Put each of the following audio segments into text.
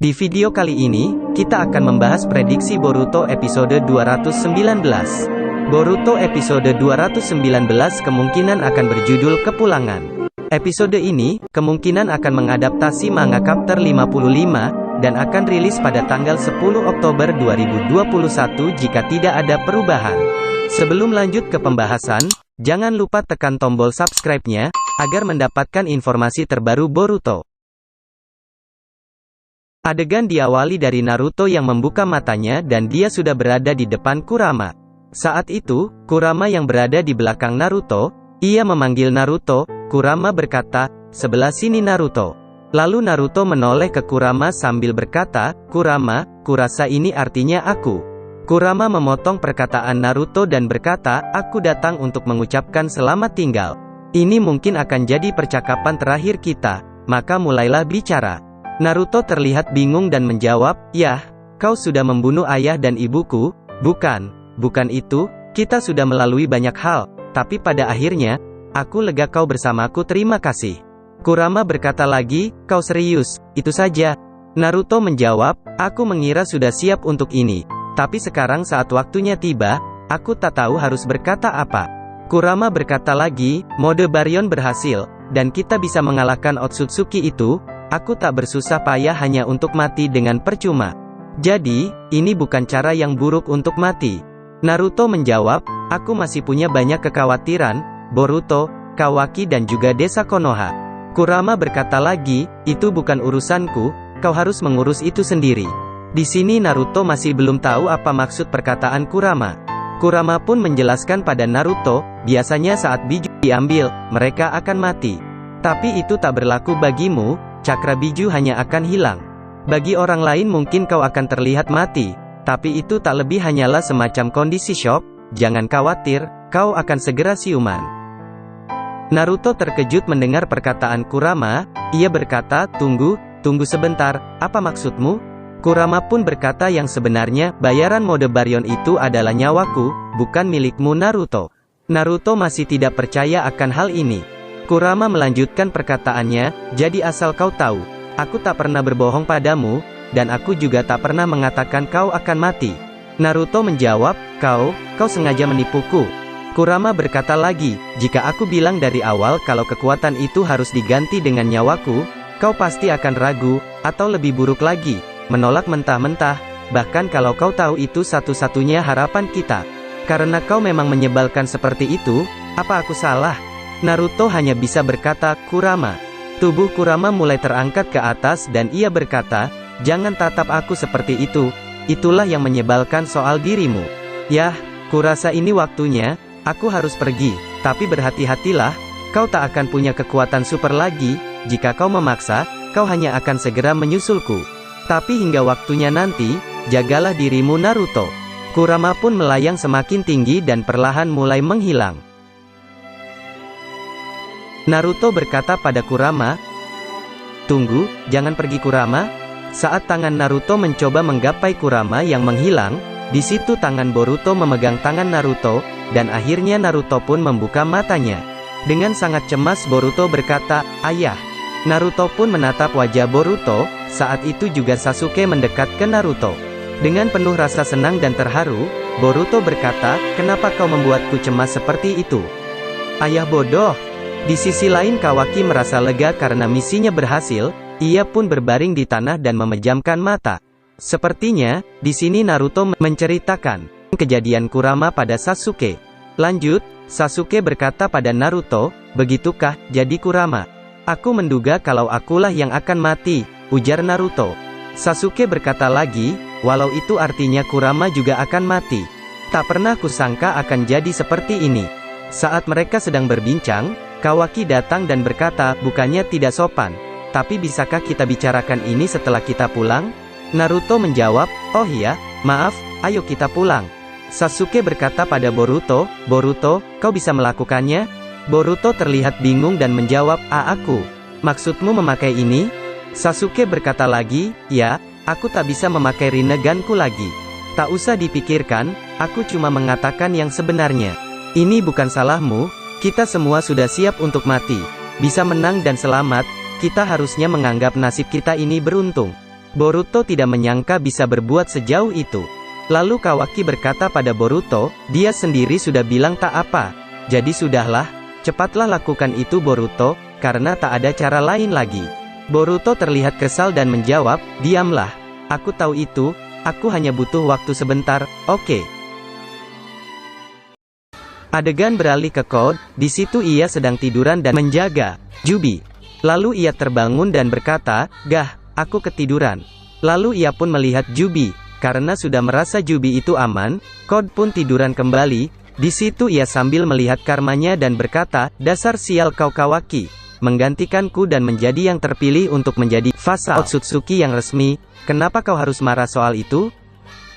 Di video kali ini, kita akan membahas prediksi Boruto episode 219. Boruto episode 219 kemungkinan akan berjudul Kepulangan. Episode ini, kemungkinan akan mengadaptasi manga chapter 55, dan akan rilis pada tanggal 10 Oktober 2021 jika tidak ada perubahan. Sebelum lanjut ke pembahasan, jangan lupa tekan tombol subscribe-nya, agar mendapatkan informasi terbaru Boruto. Adegan diawali dari Naruto yang membuka matanya dan dia sudah berada di depan Kurama. Saat itu, Kurama yang berada di belakang Naruto, ia memanggil Naruto. Kurama berkata, "Sebelah sini Naruto." Lalu Naruto menoleh ke Kurama sambil berkata, "Kurama, kurasa ini artinya aku." Kurama memotong perkataan Naruto dan berkata, "Aku datang untuk mengucapkan selamat tinggal. Ini mungkin akan jadi percakapan terakhir kita, maka mulailah bicara." Naruto terlihat bingung dan menjawab, "Yah, kau sudah membunuh ayah dan ibuku, bukan? Bukan itu, kita sudah melalui banyak hal, tapi pada akhirnya, aku lega kau bersamaku, terima kasih." Kurama berkata lagi, "Kau serius, itu saja?" Naruto menjawab, "Aku mengira sudah siap untuk ini, tapi sekarang saat waktunya tiba, aku tak tahu harus berkata apa." Kurama berkata lagi, "Mode Baryon berhasil, dan kita bisa mengalahkan Otsutsuki itu. Aku tak bersusah payah hanya untuk mati dengan percuma. Jadi, ini bukan cara yang buruk untuk mati." Naruto menjawab, "Aku masih punya banyak kekhawatiran, Boruto, Kawaki dan juga desa Konoha." Kurama berkata lagi, "Itu bukan urusanku, kau harus mengurus itu sendiri." Di sini Naruto masih belum tahu apa maksud perkataan Kurama. Kurama pun menjelaskan pada Naruto, biasanya saat biju diambil, mereka akan mati. Tapi itu tak berlaku bagimu. Cakra biju hanya akan hilang. Bagi orang lain mungkin kau akan terlihat mati, tapi itu tak lebih hanyalah semacam kondisi shock. Jangan khawatir, kau akan segera siuman. Naruto terkejut mendengar perkataan Kurama. Ia berkata, tunggu sebentar, apa maksudmu?" Kurama pun berkata yang sebenarnya, bayaran mode Baryon itu adalah nyawaku, bukan milikmu Naruto. Naruto masih tidak percaya akan hal ini. Kurama melanjutkan perkataannya, "Jadi asal kau tahu, aku tak pernah berbohong padamu, dan aku juga tak pernah mengatakan kau akan mati." Naruto menjawab, Kau sengaja menipuku." Kurama berkata lagi, "Jika aku bilang dari awal kalau kekuatan itu harus diganti dengan nyawaku, kau pasti akan ragu, atau lebih buruk lagi, menolak mentah-mentah, bahkan kalau kau tahu itu satu-satunya harapan kita. Karena kau memang menyebalkan seperti itu, apa aku salah?" Naruto hanya bisa berkata, "Kurama." Tubuh Kurama mulai terangkat ke atas dan ia berkata, "Jangan tatap aku seperti itu, itulah yang menyebalkan soal dirimu. Yah, kurasa ini waktunya, aku harus pergi, tapi berhati-hatilah, kau tak akan punya kekuatan super lagi, jika kau memaksa, kau hanya akan segera menyusulku. Tapi hingga waktunya nanti, jagalah dirimu Naruto." Kurama pun melayang semakin tinggi dan perlahan mulai menghilang. Naruto berkata pada Kurama, "Tunggu, jangan pergi Kurama." Saat tangan Naruto mencoba menggapai Kurama yang menghilang, di situ tangan Boruto memegang tangan Naruto, dan akhirnya Naruto pun membuka matanya. Dengan sangat cemas Boruto berkata, "Ayah." Naruto pun menatap wajah Boruto. Saat itu juga Sasuke mendekat ke Naruto. Dengan penuh rasa senang dan terharu, Boruto berkata, "Kenapa kau membuatku cemas seperti itu?" "Ayah bodoh." Di sisi lain Kawaki merasa lega karena misinya berhasil, ia pun berbaring di tanah dan memejamkan mata. Sepertinya, di sini Naruto menceritakan kejadian Kurama pada Sasuke. Lanjut, Sasuke berkata pada Naruto, "Begitukah, jadi Kurama? Aku menduga kalau akulah yang akan mati," ujar Naruto. Sasuke berkata lagi, "Walau itu artinya Kurama juga akan mati. Tak pernah kusangka akan jadi seperti ini." Saat mereka sedang berbincang, Kawaki datang dan berkata, "Bukannya tidak sopan, tapi bisakah kita bicarakan ini setelah kita pulang?" Naruto menjawab, "Oh iya, maaf, ayo kita pulang." Sasuke berkata pada Boruto, "Boruto, kau bisa melakukannya?" Boruto terlihat bingung dan menjawab, Aku. Maksudmu memakai ini?" Sasuke berkata lagi, "Ya, aku tak bisa memakai Rinneganku lagi." "Tak usah dipikirkan, aku cuma mengatakan yang sebenarnya. Ini bukan salahmu. Kita semua sudah siap untuk mati. Bisa menang dan selamat, kita harusnya menganggap nasib kita ini beruntung." Boruto tidak menyangka bisa berbuat sejauh itu. Lalu Kawaki berkata pada Boruto, dia sendiri sudah bilang tak apa. Jadi sudahlah, cepatlah lakukan itu Boruto, karena tak ada cara lain lagi. Boruto terlihat kesal dan menjawab, diamlah. Aku tahu itu, aku hanya butuh waktu sebentar, oke. Adegan beralih ke Code, di situ ia sedang tiduran dan menjaga Jubi. Lalu ia terbangun dan berkata, "Gah, aku ketiduran." Lalu ia pun melihat Jubi, karena sudah merasa Jubi itu aman, Code pun tiduran kembali. Di situ ia sambil melihat karmanya dan berkata, "Dasar sial kau Kawaki, menggantikanku dan menjadi yang terpilih untuk menjadi vassal Otsutsuki yang resmi, kenapa kau harus marah soal itu?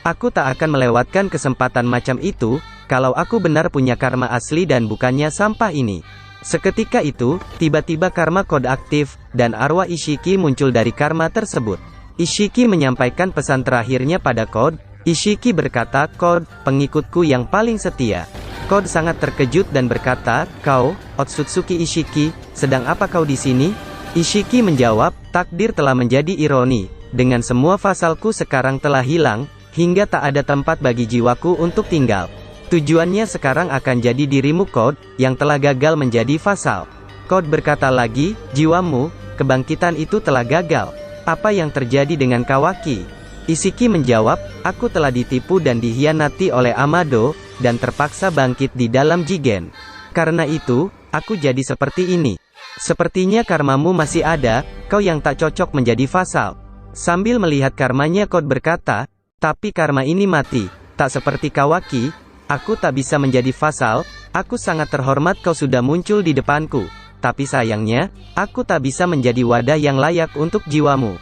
Aku tak akan melewatkan kesempatan macam itu, kalau aku benar punya karma asli dan bukannya sampah ini." Seketika itu, tiba-tiba karma Code aktif, dan arwah Ishiki muncul dari karma tersebut. Ishiki menyampaikan pesan terakhirnya pada Code. Ishiki berkata, "Code, pengikutku yang paling setia." Code sangat terkejut dan berkata, "Kau, Otsutsuki Ishiki, sedang apa kau di sini?" Ishiki menjawab, "Takdir telah menjadi ironi. Dengan semua vasalku sekarang telah hilang, hingga tak ada tempat bagi jiwaku untuk tinggal. Tujuannya sekarang akan jadi dirimu Code, yang telah gagal menjadi vassal." Code berkata lagi, "Jiwamu, kebangkitan itu telah gagal. Apa yang terjadi dengan Kawaki?" Ishiki menjawab, "Aku telah ditipu dan dihianati oleh Amado, dan terpaksa bangkit di dalam Jigen. Karena itu, aku jadi seperti ini. Sepertinya karmamu masih ada, kau yang tak cocok menjadi vassal." Sambil melihat karmanya Code berkata, "Tapi karma ini mati, tak seperti Kawaki. Aku tak bisa menjadi vassal, aku sangat terhormat kau sudah muncul di depanku. Tapi sayangnya, aku tak bisa menjadi wadah yang layak untuk jiwamu."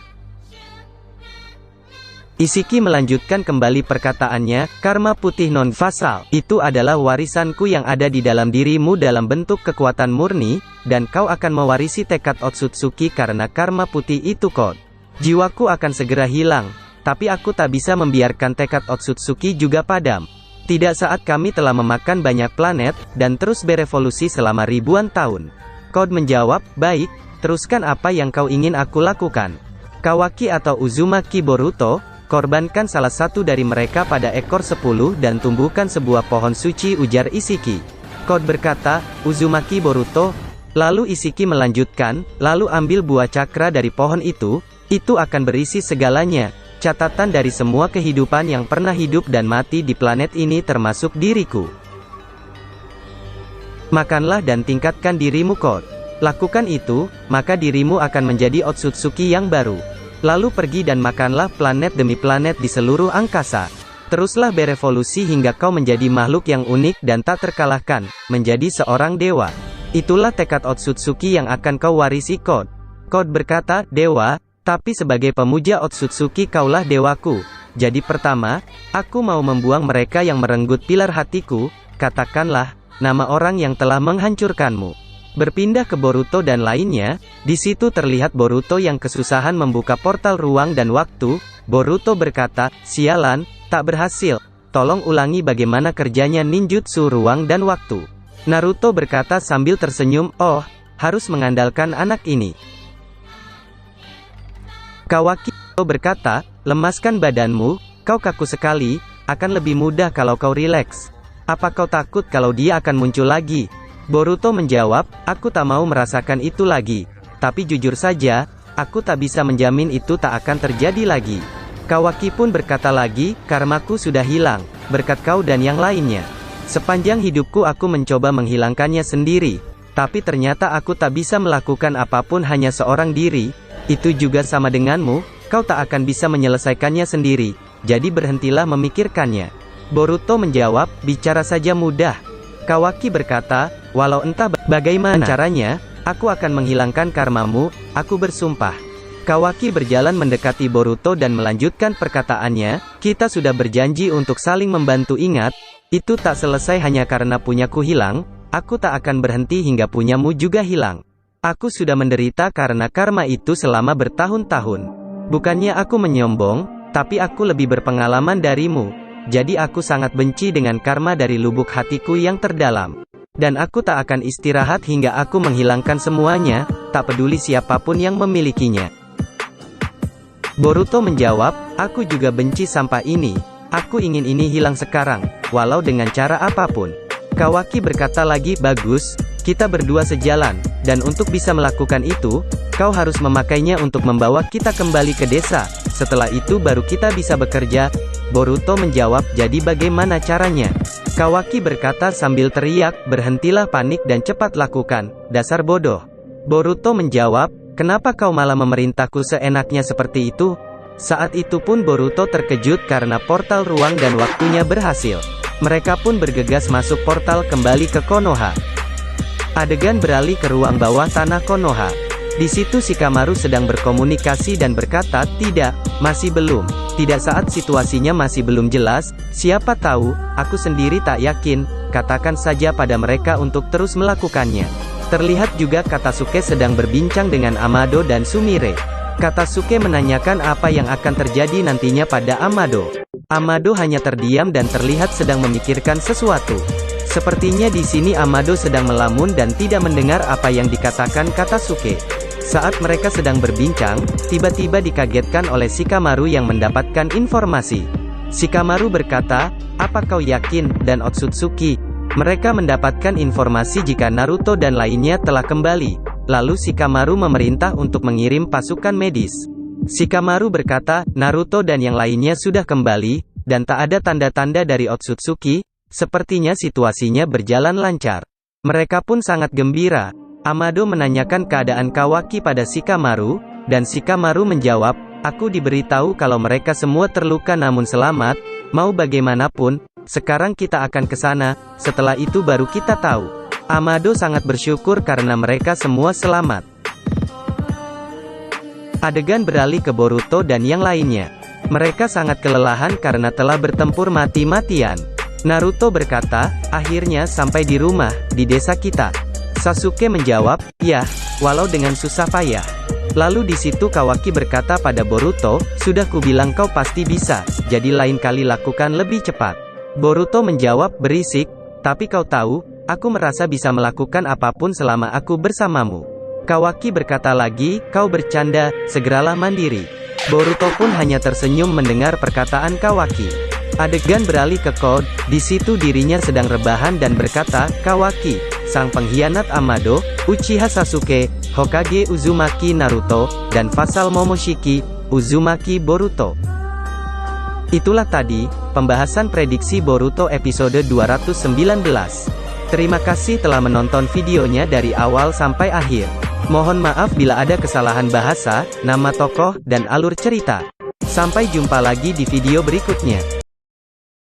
Ishiki melanjutkan kembali perkataannya, "Karma putih non-vassal, itu adalah warisanku yang ada di dalam dirimu dalam bentuk kekuatan murni, dan kau akan mewarisi tekad Otsutsuki karena karma putih itu Code. Jiwaku akan segera hilang, tapi aku tak bisa membiarkan tekad Otsutsuki juga padam. Tidak saat kami telah memakan banyak planet, dan terus berevolusi selama ribuan tahun." Code menjawab, "Baik, teruskan apa yang kau ingin aku lakukan. Kawaki atau Uzumaki Boruto, korbankan salah satu dari mereka pada ekor 10 dan tumbuhkan sebuah pohon suci," ujar Ishiki. Code berkata, "Uzumaki Boruto." Lalu Ishiki melanjutkan, "Lalu ambil buah cakra dari pohon itu akan berisi segalanya. Catatan dari semua kehidupan yang pernah hidup dan mati di planet ini termasuk diriku. Makanlah dan tingkatkan dirimu Code. Lakukan itu, maka dirimu akan menjadi Otsutsuki yang baru. Lalu pergi dan makanlah planet demi planet di seluruh angkasa. Teruslah berevolusi hingga kau menjadi makhluk yang unik dan tak terkalahkan, menjadi seorang dewa. Itulah tekad Otsutsuki yang akan kau warisi Code." Code berkata, "Dewa? Tapi sebagai pemuja Otsutsuki kaulah dewaku. Jadi pertama, aku mau membuang mereka yang merenggut pilar hatiku, katakanlah, nama orang yang telah menghancurkanmu." Berpindah ke Boruto dan lainnya, di situ terlihat Boruto yang kesusahan membuka portal ruang dan waktu. Boruto berkata, "Sialan, tak berhasil. Tolong ulangi bagaimana kerjanya ninjutsu ruang dan waktu." Naruto berkata sambil tersenyum, "Oh, harus mengandalkan anak ini." Kawaki berkata, "Lemaskan badanmu, kau kaku sekali, akan lebih mudah kalau kau rileks. Apa kau takut kalau dia akan muncul lagi?" Boruto menjawab, "Aku tak mau merasakan itu lagi. Tapi jujur saja, aku tak bisa menjamin itu tak akan terjadi lagi." Kawaki pun berkata lagi, "Karmaku sudah hilang, berkat kau dan yang lainnya. Sepanjang hidupku aku mencoba menghilangkannya sendiri. Tapi ternyata aku tak bisa melakukan apapun hanya seorang diri. Itu juga sama denganmu, kau tak akan bisa menyelesaikannya sendiri, jadi berhentilah memikirkannya." Boruto menjawab, "Bicara saja mudah." Kawaki berkata, "Walau entah bagaimana caranya, aku akan menghilangkan karmamu, aku bersumpah." Kawaki berjalan mendekati Boruto dan melanjutkan perkataannya, "Kita sudah berjanji untuk saling membantu, ingat? Itu tak selesai hanya karena punyaku hilang, aku tak akan berhenti hingga punyamu juga hilang. Aku sudah menderita karena karma itu selama bertahun-tahun. Bukannya aku menyombong, tapi aku lebih berpengalaman darimu. Jadi aku sangat benci dengan karma dari lubuk hatiku yang terdalam. Dan aku tak akan istirahat hingga aku menghilangkan semuanya, tak peduli siapapun yang memilikinya." Boruto menjawab, aku juga benci sampah ini. Aku ingin ini hilang sekarang, walau dengan cara apapun. Kawaki berkata lagi, bagus, kita berdua sejalan, dan untuk bisa melakukan itu, kau harus memakainya untuk membawa kita kembali ke desa. Setelah itu baru kita bisa bekerja. Boruto menjawab, jadi bagaimana caranya? Kawaki berkata sambil teriak, berhentilah panik dan cepat lakukan, dasar bodoh. Boruto menjawab, kenapa kau malah memerintahku seenaknya seperti itu? Saat itu pun Boruto terkejut karena portal ruang dan waktunya berhasil. Mereka pun bergegas masuk portal kembali ke Konoha. Adegan beralih ke ruang bawah tanah Konoha. Di situ Shikamaru sedang berkomunikasi dan berkata, tidak, masih belum. Tidak saat situasinya masih belum jelas, siapa tahu, aku sendiri tak yakin, katakan saja pada mereka untuk terus melakukannya. Terlihat juga Katasuke sedang berbincang dengan Amado dan Sumire. Katasuke menanyakan apa yang akan terjadi nantinya pada Amado. Amado hanya terdiam dan terlihat sedang memikirkan sesuatu. Sepertinya di sini Amado sedang melamun dan tidak mendengar apa yang dikatakan Katasuke. Saat mereka sedang berbincang, tiba-tiba dikagetkan oleh Shikamaru yang mendapatkan informasi. Shikamaru berkata, apa kau yakin, dan Otsutsuki? Mereka mendapatkan informasi jika Naruto dan lainnya telah kembali. Lalu Shikamaru memerintah untuk mengirim pasukan medis. Shikamaru berkata, Naruto dan yang lainnya sudah kembali, dan tak ada tanda-tanda dari Otsutsuki. Sepertinya situasinya berjalan lancar. Mereka pun sangat gembira. Amado menanyakan keadaan Kawaki pada Shikamaru, dan Shikamaru menjawab, aku diberitahu kalau mereka semua terluka namun selamat. Mau bagaimanapun, sekarang kita akan ke sana, setelah itu baru kita tahu. Amado sangat bersyukur karena mereka semua selamat. Adegan beralih ke Boruto dan yang lainnya. Mereka sangat kelelahan karena telah bertempur mati-matian. Naruto berkata, akhirnya sampai di rumah, di desa kita. Sasuke menjawab, ya, walau dengan susah payah. Lalu di situ Kawaki berkata pada Boruto, sudah kubilang kau pasti bisa, jadi lain kali lakukan lebih cepat. Boruto menjawab, berisik, tapi kau tahu, aku merasa bisa melakukan apapun selama aku bersamamu. Kawaki berkata lagi, kau bercanda, segeralah mandiri. Boruto pun hanya tersenyum mendengar perkataan Kawaki. Adegan beralih ke Code, di situ dirinya sedang rebahan dan berkata, Kawaki, sang pengkhianat Amado, Uchiha Sasuke, Hokage Uzumaki Naruto, dan Vassal Momoshiki, Uzumaki Boruto. Itulah tadi, pembahasan prediksi Boruto episode 219. Terima kasih telah menonton videonya dari awal sampai akhir. Mohon maaf bila ada kesalahan bahasa, nama tokoh, dan alur cerita. Sampai jumpa lagi di video berikutnya.